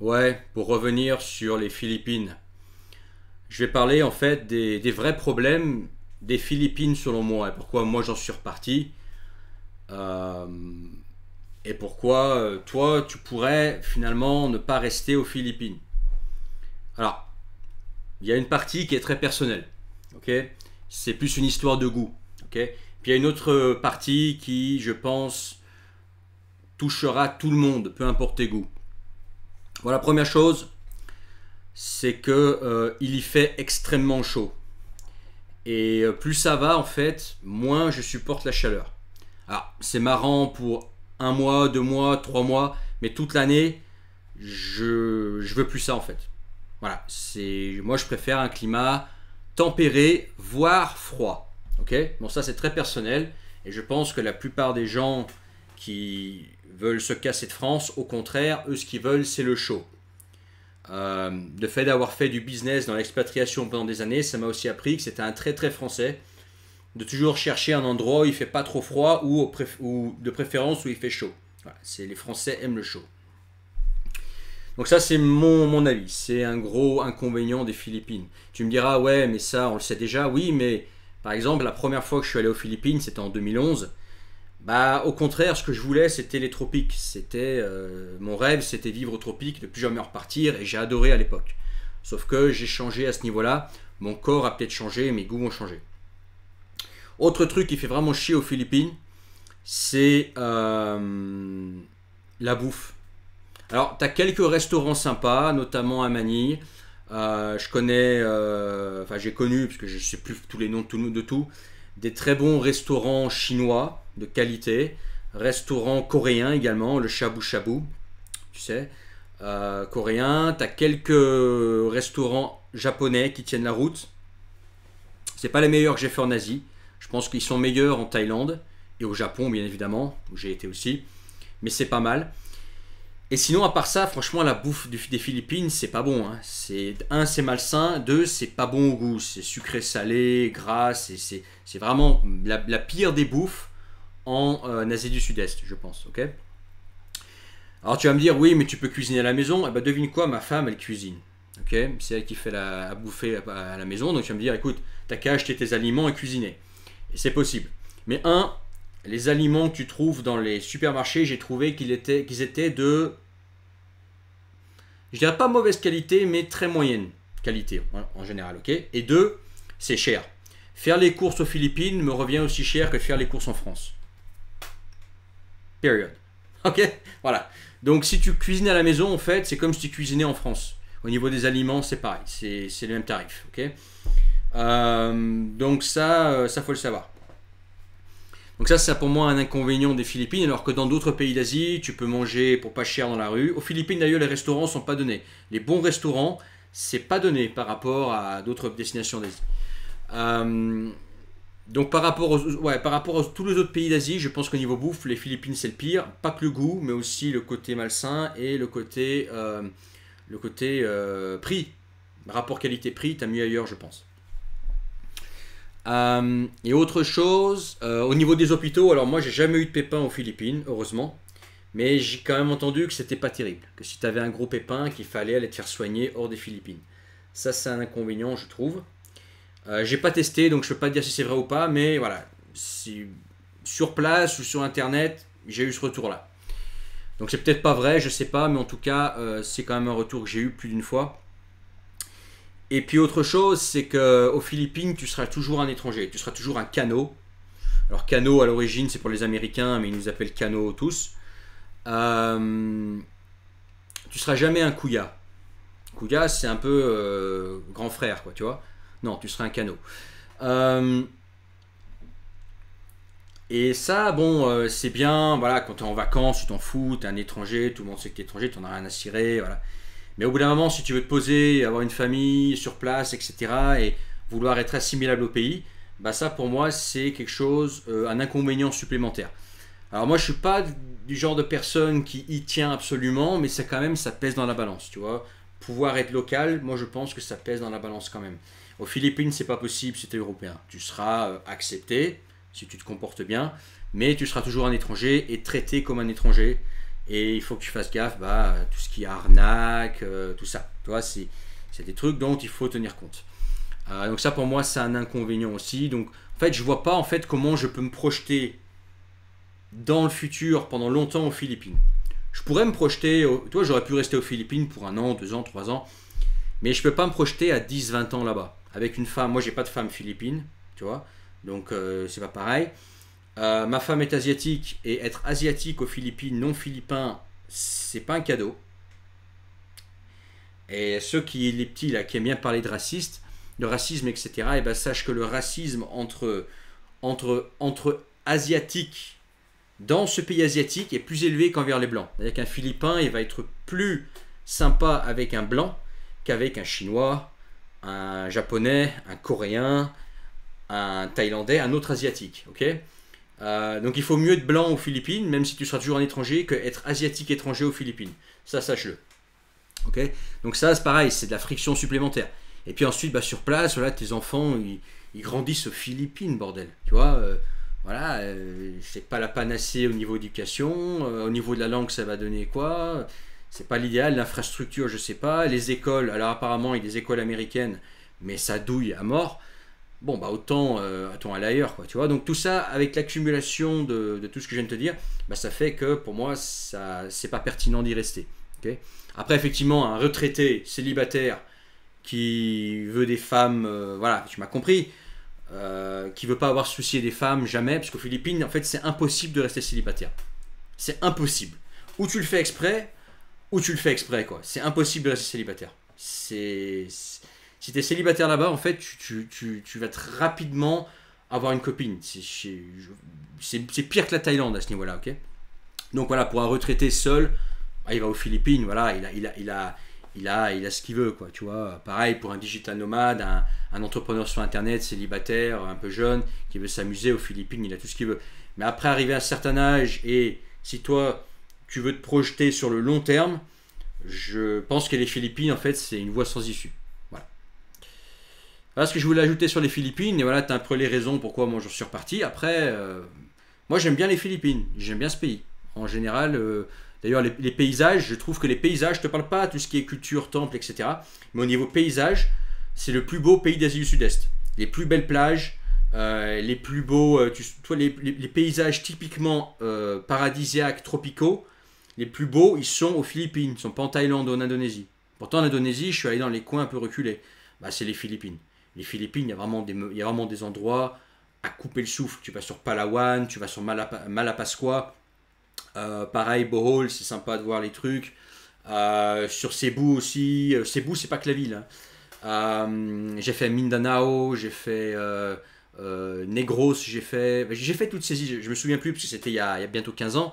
Ouais, pour revenir sur les Philippines, je vais parler en fait des vrais problèmes des Philippines selon moi et pourquoi moi j'en suis reparti euh, et pourquoi toi tu pourrais finalement ne pas rester aux Philippines. Alors, il y a une partie qui est très personnelle, ok? C'est plus une histoire de goût, ok? Puis il y a une autre partie qui, je pense, touchera tout le monde, peu importe tes goûts. Voilà, première chose, c'est que il y fait extrêmement chaud. Et plus ça va, en fait, moins je supporte la chaleur. Alors, c'est marrant pour un mois, 2 mois, 3 mois, mais toute l'année, je veux plus ça en fait. Voilà, moi je préfère un climat tempéré, voire froid. Ok. Bon, ça c'est très personnel, et je pense que la plupart des gens qui veulent se casser de France, au contraire, eux ce qu'ils veulent c'est le chaud. Le fait d'avoir fait du business dans l'expatriation pendant des années, ça m'a aussi appris que c'était un très très français de toujours chercher un endroit où il fait pas trop froid ou de préférence où il fait chaud. Voilà, les Français aiment le chaud. Donc ça c'est mon avis, c'est un gros inconvénient des Philippines. Tu me diras ouais mais ça on le sait déjà, oui mais par exemple la première fois que je suis allé aux Philippines c'était en 2011. Bah au contraire ce que je voulais c'était les tropiques, mon rêve c'était vivre aux tropiques, de plus jamais repartir et j'ai adoré à l'époque. Sauf que j'ai changé à ce niveau-là, mon corps a peut-être changé, mes goûts ont changé. Autre truc qui fait vraiment chier aux Philippines, c'est la bouffe. Alors, tu as quelques restaurants sympas, notamment à Manille. Je connais, enfin j'ai connu, parce que je ne sais plus tous les noms de tout, des très bons restaurants chinois de qualité, restaurants coréens également, le shabu shabu, tu sais, coréen. Tu as quelques restaurants japonais qui tiennent la route. C'est pas les meilleurs que j'ai fait en Asie. Je pense qu'ils sont meilleurs en Thaïlande et au Japon, bien évidemment, où j'ai été aussi. Mais c'est pas mal. Et sinon, à part ça, franchement, la bouffe des Philippines, c'est pas bon. Hein. C'est malsain. Deux, c'est pas bon au goût. C'est sucré, salé, gras. C'est vraiment la pire des bouffes en Asie du Sud-Est, je pense. Ok. Alors tu vas me dire, oui, mais tu peux cuisiner à la maison. Eh ben, devine quoi, ma femme, elle cuisine. Ok. C'est elle qui fait à bouffer à la maison. Donc tu vas me dire, écoute, t'as qu'à acheter tes aliments et cuisiner. Et c'est possible. Mais les aliments que tu trouves dans les supermarchés, j'ai trouvé qu'ils étaient de, je dirais pas mauvaise qualité, mais très moyenne qualité en général, ok. Et deux, c'est cher. Faire les courses aux Philippines me revient aussi cher que faire les courses en France. Period. Ok. Voilà. Donc si tu cuisines à la maison, en fait, c'est comme si tu cuisinais en France. Au niveau des aliments, c'est pareil. C'est le même tarif, ok. Donc ça faut le savoir. Donc ça, c'est pour moi un inconvénient des Philippines, alors que dans d'autres pays d'Asie, tu peux manger pour pas cher dans la rue. Aux Philippines, d'ailleurs, les restaurants sont pas donnés. Les bons restaurants, c'est pas donné par rapport à d'autres destinations d'Asie. Euh, donc par rapport à tous les autres pays d'Asie, je pense qu'au niveau bouffe, les Philippines c'est le pire. Pas que le goût, mais aussi le côté malsain et le côté prix. Rapport qualité-prix, t'as mieux ailleurs, je pense. Et autre chose, au niveau des hôpitaux, alors moi j'ai jamais eu de pépin aux Philippines, heureusement, mais j'ai quand même entendu que c'était pas terrible, que si tu avais un gros pépin, qu'il fallait aller te faire soigner hors des Philippines. Ça c'est un inconvénient, je trouve. J'ai pas testé, donc je peux pas te dire si c'est vrai ou pas, mais voilà, si, sur place ou sur internet, j'ai eu ce retour-là. Donc c'est peut-être pas vrai, je sais pas, mais en tout cas, c'est quand même un retour que j'ai eu plus d'une fois. Et puis autre chose, c'est qu'aux Philippines, tu seras toujours un étranger, tu seras toujours un cano. Alors cano à l'origine c'est pour les Américains, mais ils nous appellent cano tous. Euh, Tu seras jamais un couilla. Couilla c'est un peu grand frère, quoi, tu vois. Non, tu seras un cano. Euh, et ça, bon, c'est bien, voilà, quand tu es en vacances, tu t'en fous, tu es un étranger, tout le monde sait que tu es étranger, tu n'en as rien à cirer, voilà. Mais au bout d'un moment, si tu veux te poser, avoir une famille sur place, etc., et vouloir être assimilable au pays, bah ça pour moi c'est quelque chose, un inconvénient supplémentaire. Alors moi je suis pas du genre de personne qui y tient absolument, mais ça quand même ça pèse dans la balance, tu vois. Pouvoir être local, moi je pense que ça pèse dans la balance quand même. Aux Philippines c'est pas possible si tu es européen. Tu seras accepté si tu te comportes bien, mais tu seras toujours un étranger et traité comme un étranger. Et il faut que tu fasses gaffe, tout ce qui est arnaque, tout ça. Tu vois, c'est des trucs dont il faut tenir compte. Donc ça, pour moi, c'est un inconvénient aussi. Donc, en fait, je vois pas en fait comment je peux me projeter dans le futur pendant longtemps aux Philippines. Je pourrais me projeter, toi, j'aurais pu rester aux Philippines pour 1 an, 2 ans, 3 ans, mais je peux pas me projeter à 10, 20 ans là-bas. Avec une femme, moi, j'ai pas de femme philippine, tu vois, donc c'est pas pareil. Ma femme est asiatique et être asiatique aux Philippines, non philippin, c'est pas un cadeau. Et ceux les petits là, qui aiment bien parler de racisme, etc., et ben sache que le racisme entre asiatiques dans ce pays asiatique est plus élevé qu'envers les blancs. C'est-à-dire qu'un Philippin, il va être plus sympa avec un blanc qu'avec un Chinois, un Japonais, un Coréen, un Thaïlandais, un autre Asiatique. Ok. Donc il faut mieux être blanc aux Philippines, même si tu seras toujours un étranger, que être asiatique étranger aux Philippines. Ça, sache-le. Ok. Donc ça, c'est pareil, c'est de la friction supplémentaire. Et puis ensuite, sur place, voilà, tes enfants, ils grandissent aux Philippines, bordel. Tu vois, voilà, c'est pas la panacée au niveau éducation, au niveau de la langue, ça va donner quoi? C'est pas l'idéal, l'infrastructure, je sais pas. Les écoles, alors apparemment, il y a des écoles américaines, mais ça douille à mort. Bon, autant aller ailleurs, quoi, tu vois. Donc tout ça, avec l'accumulation de tout ce que je viens de te dire, ça fait que pour moi, ça, c'est pas pertinent d'y rester. Okay. Après, effectivement, un retraité célibataire qui veut des femmes, voilà, tu m'as compris, qui veut pas avoir souci des femmes, jamais, parce qu'aux Philippines, en fait, c'est impossible de rester célibataire. C'est impossible. Ou tu le fais exprès, ou tu le fais exprès, quoi. C'est impossible de rester célibataire. Si tu es célibataire là-bas, en fait, tu vas rapidement avoir une copine. C'est pire que la Thaïlande à ce niveau-là, ok? Donc voilà, pour un retraité seul, il va aux Philippines, voilà, il a ce qu'il veut, quoi, tu vois. Pareil pour un digital nomade, un entrepreneur sur Internet, célibataire, un peu jeune, qui veut s'amuser aux Philippines, il a tout ce qu'il veut. Mais après, arriver à un certain âge, et si toi, tu veux te projeter sur le long terme, je pense que les Philippines, en fait, c'est une voie sans issue. Voilà ce que je voulais ajouter sur les Philippines, et voilà, tu as un peu les raisons pourquoi moi je suis reparti. Après, moi j'aime bien les Philippines, j'aime bien ce pays. En général, d'ailleurs les paysages, je trouve que les paysages, je te parle pas de tout ce qui est culture, temple, etc. Mais au niveau paysage, c'est le plus beau pays d'Asie du Sud-Est. Les plus belles plages, les plus beaux, les paysages typiquement paradisiaques, tropicaux, les plus beaux, ils sont aux Philippines, ils ne sont pas en Thaïlande ou en Indonésie. Pourtant en Indonésie, je suis allé dans les coins un peu reculés. C'est les Philippines. Les Philippines, il y a vraiment des endroits à couper le souffle. Tu vas sur Palawan, tu vas sur Malapascua. Pareil, Bohol, c'est sympa de voir les trucs. Sur Cebu aussi. Cebu, c'est pas que la ville. J'ai fait Mindanao, j'ai fait Negros, j'ai fait toutes ces îles. Je me souviens plus parce que c'était il y a bientôt 15 ans.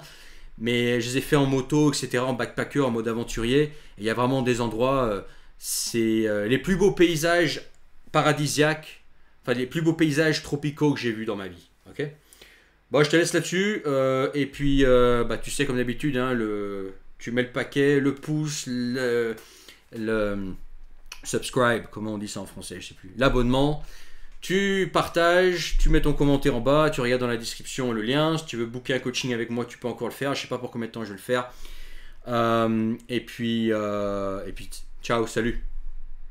Mais je les ai fait en moto, etc., en backpacker, en mode aventurier. Et il y a vraiment des endroits, c'est les plus beaux paysages paradisiaques, enfin les plus beaux paysages tropicaux que j'ai vus dans ma vie. Ok. Bon, je te laisse là-dessus. Et puis, tu sais, comme d'habitude, hein, tu mets le paquet, le pouce, le subscribe, comment on dit ça en français, je sais plus. L'abonnement. Tu partages, tu mets ton commentaire en bas, tu regardes dans la description le lien. Si tu veux booker un coaching avec moi, tu peux encore le faire. Je sais pas pour combien de temps je vais le faire. Et puis ciao, salut.